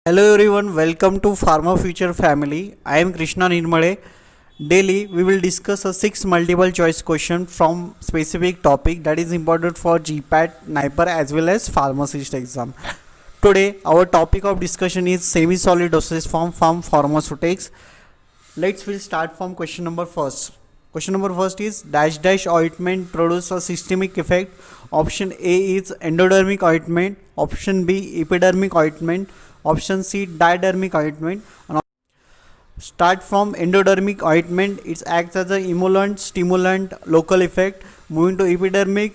Hello everyone, welcome to Pharma Future Family. I am Krishna Nirmale. Daily we will discuss a 6 multiple choice question from specific topic that is important for GPAT, NIPER as well as pharmacist exam. Today our topic of discussion is semi-solid dosage form from pharmaceutics. We'll start from question number first. Question number first is dash dash ointment produce a systemic effect. Option A is endodermic ointment. Option B epidermic ointment. Option C didermic ointment. And start from endodermic ointment, it acts as a emollient, stimulant, local effect. Moving to epidermic,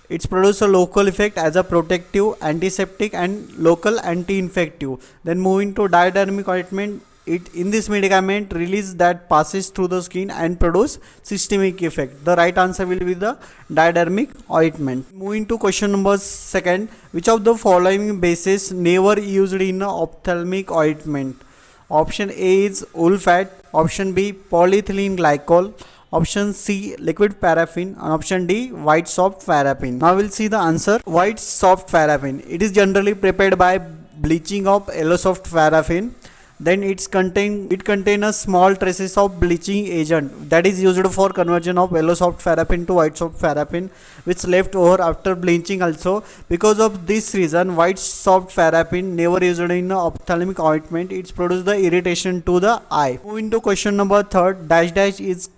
it's produce a local effect as a protective, antiseptic and local anti-infective. Then moving to didermic ointment, it in this medicament release that passes through the skin and produce systemic effect. The right answer will be the didermic ointment. Moving to question number second, which of the following bases never used in ophthalmic ointment? Option A is wool fat, option B polyethylene glycol, option C liquid paraffin, and option D white soft paraffin. Now we'll see the answer. White soft paraffin, it is generally prepared by bleaching of yellow soft paraffin. Then it contain a small traces of bleaching agent that is used for conversion of yellow soft paraffin to white soft paraffin, which left over after bleaching also. Because of this reason, white soft paraffin never used in ophthalmic ointment. It's produce the irritation to the eye. Moving to question number third, dash dash is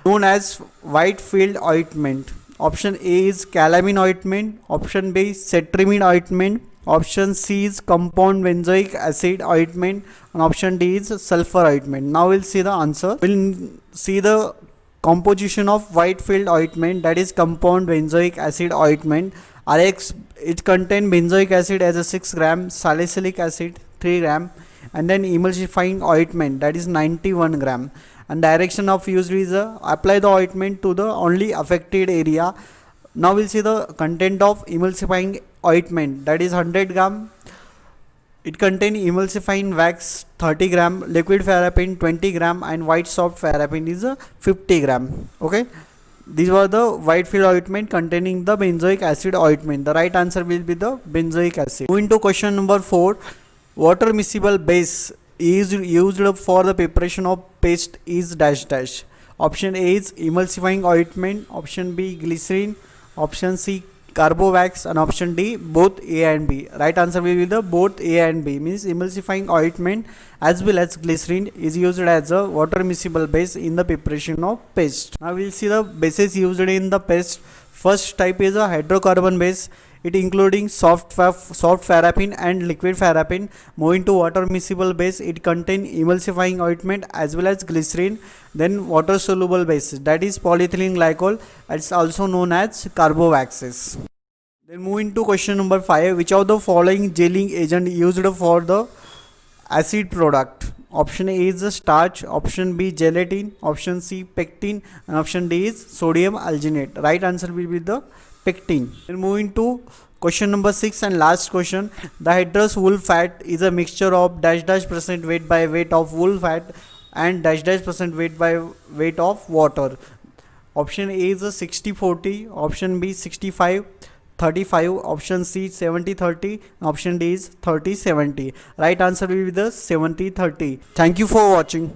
known as white field ointment. Option A is calamine ointment, option B cetrimide ointment, option C is compound benzoic acid ointment, and option D is sulfur ointment. Now we'll see the answer. We'll see the composition of white field ointment, that is compound benzoic acid ointment. RX, it contains benzoic acid as a 6 gram, salicylic acid 3 gram, and then emulsifying ointment, that is 91 gram. And direction of use is apply the ointment to the only affected area. Now we'll see the content of emulsifying ointment, that is 100 gram. It contains emulsifying wax 30 gram, liquid paraffin 20 gram, and white soft paraffin is 50 gram. Okay, these were the white field ointment containing the benzoic acid ointment. The right answer will be the benzoic acid. Moving to question number 4, water miscible base is used for the preparation of paste is dash dash. Option A is emulsifying ointment, option B glycerin, option C carbovax, and option D both A and B. Right answer will be the both A and B, means emulsifying ointment as well as glycerin is used as a water miscible base in the preparation of paste. Now we will see the bases used in the paste. First type is a hydrocarbon base. It including soft paraffin and liquid paraffin. Moving to water miscible base, it contain emulsifying ointment as well as glycerin. Then water soluble base, that is polyethylene glycol, it's also known as carbovaxes. Then moving to question number 5, which of the following gelling agent used for the acid product? Option A is the starch, option B gelatin, option C pectin, and option D is sodium alginate. Right answer will be the pectin. Then moving to question number 6 and last question, the hydrous wool fat is a mixture of dash dash percent weight by weight of wool fat and dash dash percent weight by weight of water. Option A is a 60-40, option B 65-35, option C 70-30, option D is 30-70. Right answer will be the 70-30. Thank you for watching.